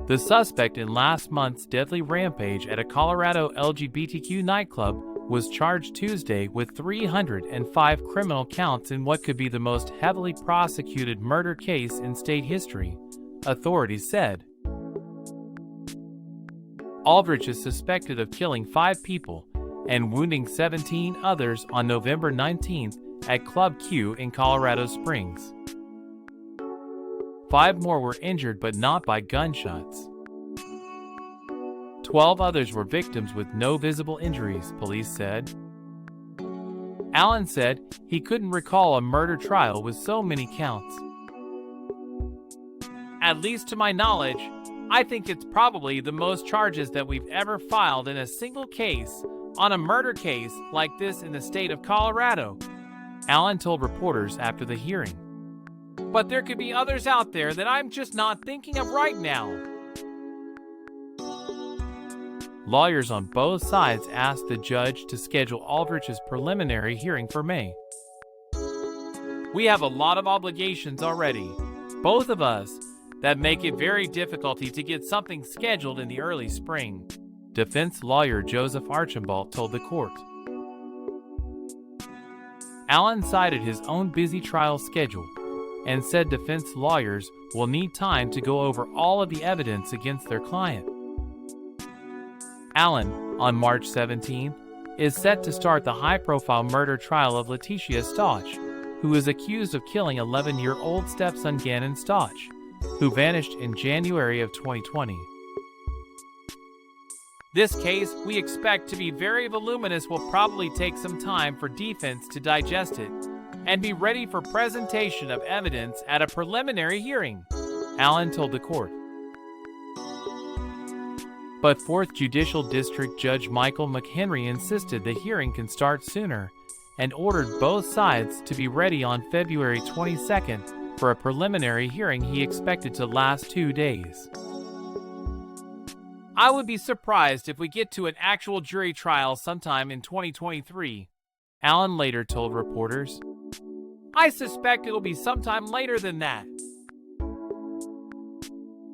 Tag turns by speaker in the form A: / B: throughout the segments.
A: The suspect in last month's deadly rampage at a Colorado LGBTQ nightclub was charged Tuesday with 305 criminal counts in what could be the most heavily prosecuted murder case in state history, authorities said. Aldrich is suspected of killing 5 people and wounding 17 others on November 19th at Club Q in Colorado Springs. 5 more were injured but not by gunshots. 12 others were victims with no visible injuries, police said. Allen said he couldn't recall a murder trial with so many counts. At least to my knowledge, I think it's probably the most charges that we've ever filed in a single case on a murder case like this in the state of Colorado, Allen told reporters after the hearing. But there could be others out there that I'm just not thinking of right now. Lawyers on both sides asked the judge to schedule Aldrich's preliminary hearing for May. We have a lot of obligations already, both of us, that make it very difficult to get something scheduled in the early spring, defense lawyer Joseph Archambault told the court. Allen cited his own busy trial schedule and said defense lawyers will need time to go over all of the evidence against their client. Allen, on March 17, is set to start the high-profile murder trial of Letitia Stauch, who is accused of killing 11-year-old stepson Gannon Stauch, who vanished in January of 2020. This case, we expect to be very voluminous, will probably take some time for defense to digest it and be ready for presentation of evidence at a preliminary hearing, Allen told the court. But 4th Judicial District Judge Michael McHenry insisted the hearing can start sooner and ordered both sides to be ready on February 22nd for a preliminary hearing he expected to last 2 days. I would be surprised if we get to an actual jury trial sometime in 2023, Allen later told reporters. I suspect it'll be sometime later than that.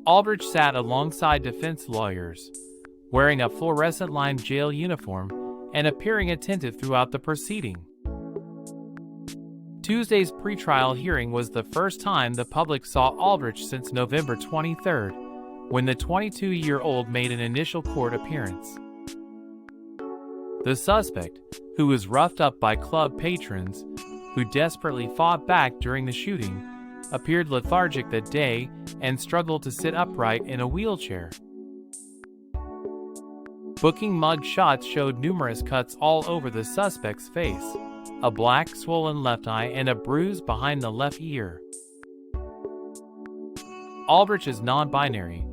A: Aldrich sat alongside defense lawyers, wearing a fluorescent-lined jail uniform and appearing attentive throughout the proceeding. Tuesday's pretrial hearing was the first time the public saw Aldrich since November 23rd, when the 22-year-old made an initial court appearance. The suspect, who was roughed up by club patrons who desperately fought back during the shooting, appeared lethargic that day and struggled to sit upright in a wheelchair. Booking mug shots showed numerous cuts all over the suspect's face, a black swollen left eye and a bruise behind the left ear. Aldrich is non-binary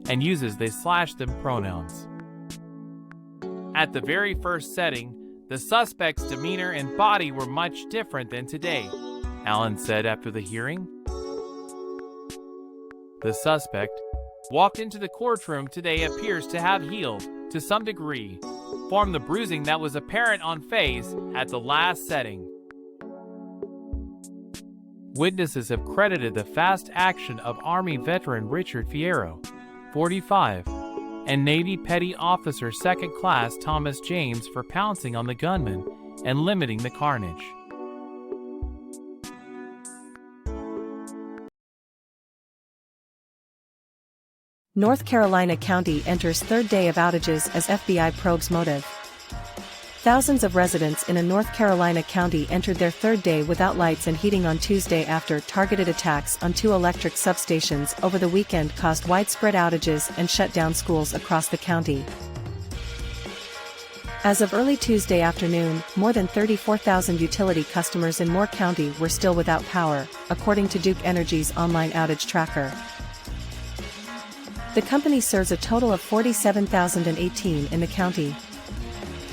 A: and uses they/them pronouns. At the very first setting, the suspect's demeanor and body were much different than today, Allen said after the hearing. The suspect walked into the courtroom today appears to have healed, to some degree, from the bruising that was apparent on face at the last setting. Witnesses have credited the fast action of Army veteran Richard Fierro, 45, and Navy Petty Officer 2nd Class Thomas James for pouncing on the gunman and limiting the carnage.
B: North Carolina County enters third day of outages as FBI probes motive. Thousands of residents in a North Carolina county entered their third day without lights and heating on Tuesday after targeted attacks on 2 electric substations over the weekend caused widespread outages and shut down schools across the county. As of early Tuesday afternoon, more than 34,000 utility customers in Moore County were still without power, according to Duke Energy's online outage tracker. The company serves a total of 47,018 in the county.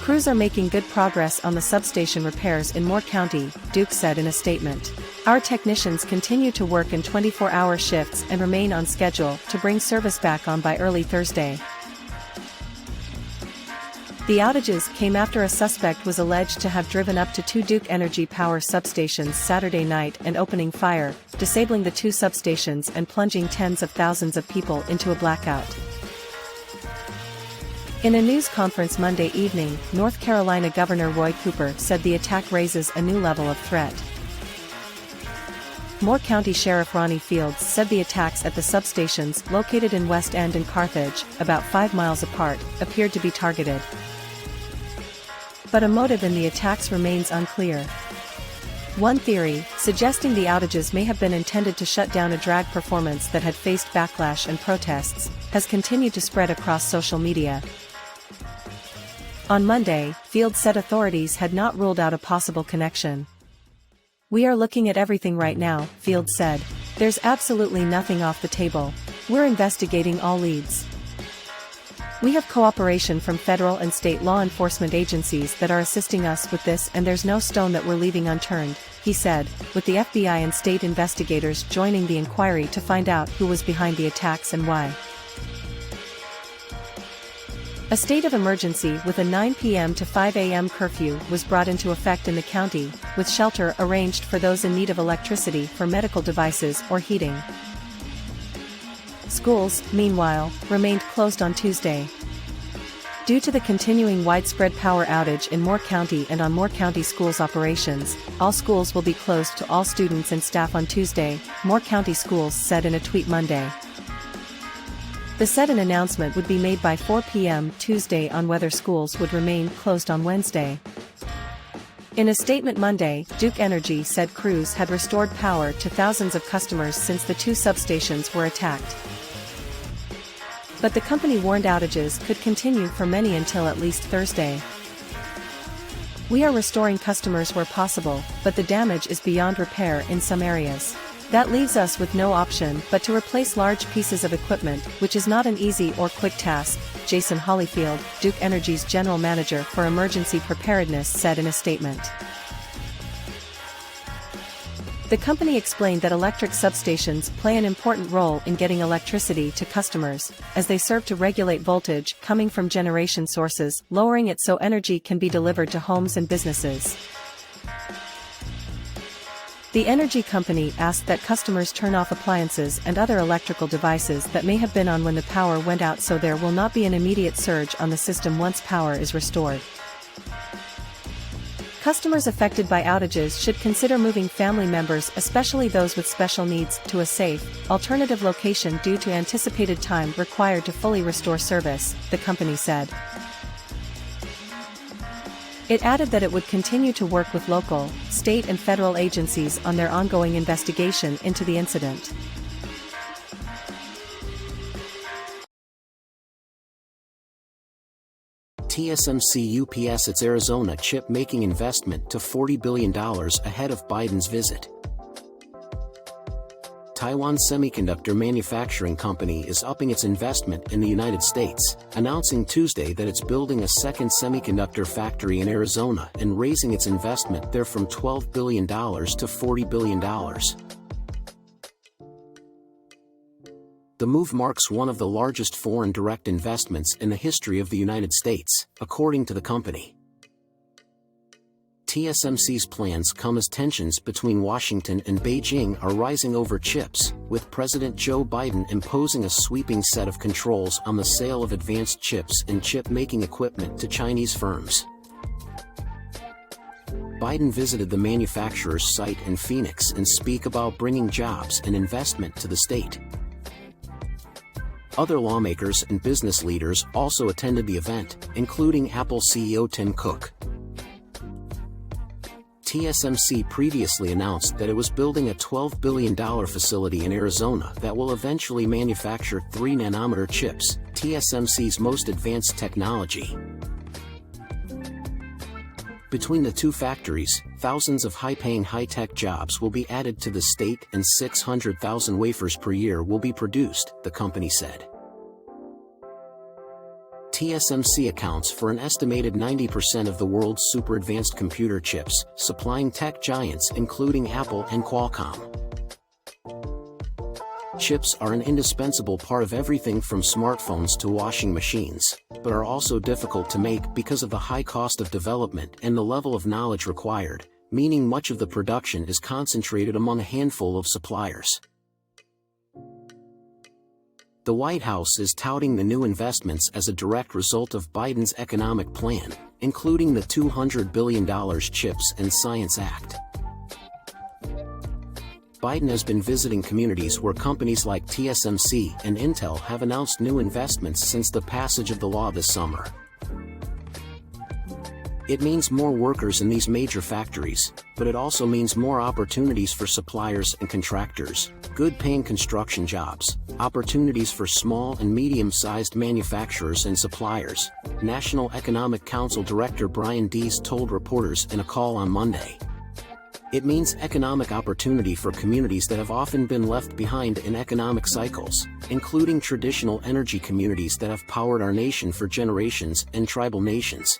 B: Crews are making good progress on the substation repairs in Moore County, Duke said in a statement. Our technicians continue to work in 24-hour shifts and remain on schedule to bring service back on by early Thursday. The outages came after a suspect was alleged to have driven up to two Duke Energy power substations Saturday night and opening fire, disabling the two substations and plunging tens of thousands of people into a blackout. In a news conference Monday evening, North Carolina Governor Roy Cooper said the attack raises a new level of threat. Moore County Sheriff Ronnie Fields said the attacks at the substations located in West End and Carthage, about 5 miles apart, appeared to be targeted. But a motive in the attacks remains unclear. One theory, suggesting the outages may have been intended to shut down a drag performance that had faced backlash and protests, has continued to spread across social media. On Monday, Fields said authorities had not ruled out a possible connection. "We are looking at everything right now," Fields said. "There's absolutely nothing off the table. We're investigating all leads. We have cooperation from federal and state law enforcement agencies that are assisting us with this, and there's no stone that we're leaving unturned," he said, with the FBI and state investigators joining the inquiry to find out who was behind the attacks and why. A state of emergency with a 9 p.m. to 5 a.m. curfew was brought into effect in the county, with shelter arranged for those in need of electricity for medical devices or heating. Schools, meanwhile, remained closed on Tuesday. Due to the continuing widespread power outage in Moore County and on Moore County schools' operations, all schools will be closed to all students and staff on Tuesday, Moore County Schools said in a tweet Monday. The said an announcement would be made by 4 p.m. Tuesday on whether schools would remain closed on Wednesday. In a statement Monday, Duke Energy said crews had restored power to thousands of customers since the two substations were attacked. But the company warned outages could continue for many until at least Thursday. "We are restoring customers where possible, but the damage is beyond repair in some areas. That leaves us with no option but to replace large pieces of equipment, which is not an easy or quick task," Jason Hollyfield, Duke Energy's general manager for emergency preparedness, said in a statement. The company explained that electric substations play an important role in getting electricity to customers, as they serve to regulate voltage coming from generation sources, lowering it so energy can be delivered to homes and businesses. The energy company asked that customers turn off appliances and other electrical devices that may have been on when the power went out so there will not be an immediate surge on the system once power is restored. Customers affected by outages should consider moving family members, especially those with special needs, to a safe, alternative location due to anticipated time required to fully restore service, the company said. It added that it would continue to work with local, state and federal agencies on their ongoing investigation into the incident.
C: TSMC UPS its Arizona chip-making investment to $40 billion ahead of Biden's visit. Taiwan Semiconductor Manufacturing Company is upping its investment in the United States, announcing Tuesday that it's building a second semiconductor factory in Arizona and raising its investment there from $12 billion to $40 billion. The move marks one of the largest foreign direct investments in the history of the United States, according to the company. TSMC's plans come as tensions between Washington and Beijing are rising over chips, with President Joe Biden imposing a sweeping set of controls on the sale of advanced chips and chip-making equipment to Chinese firms. Biden visited the manufacturer's site in Phoenix and spoke about bringing jobs and investment to the state. Other lawmakers and business leaders also attended the event, including Apple CEO Tim Cook. TSMC previously announced that it was building a $12 billion facility in Arizona that will eventually manufacture 3-nanometer chips, TSMC's most advanced technology. Between the two factories, thousands of high-paying high-tech jobs will be added to the state and 600,000 wafers per year will be produced, the company said. TSMC accounts for an estimated 90% of the world's super-advanced computer chips, supplying tech giants including Apple and Qualcomm. Chips are an indispensable part of everything from smartphones to washing machines, but are also difficult to make because of the high cost of development and the level of knowledge required, meaning much of the production is concentrated among a handful of suppliers. The White House is touting the new investments as a direct result of Biden's economic plan, including the $200 billion CHIPS and Science Act. Biden has been visiting communities where companies like TSMC and Intel have announced new investments since the passage of the law this summer. It means more workers in these major factories, but it also means more opportunities for suppliers and contractors, good-paying construction jobs, opportunities for small and medium-sized manufacturers and suppliers, National Economic Council Director Brian Deese told reporters in a call on Monday. It means economic opportunity for communities that have often been left behind in economic cycles, including traditional energy communities that have powered our nation for generations and tribal nations.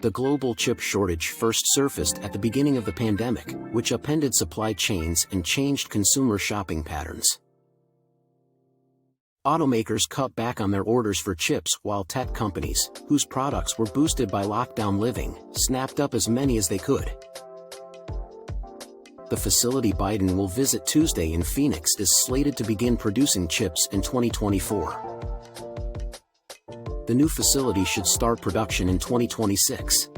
C: The global chip shortage first surfaced at the beginning of the pandemic, which upended supply chains and changed consumer shopping patterns. Automakers cut back on their orders for chips while tech companies, whose products were boosted by lockdown living, snapped up as many as they could. The facility Biden will visit Tuesday in Phoenix is slated to begin producing chips in 2024. The new facility should start production in 2026.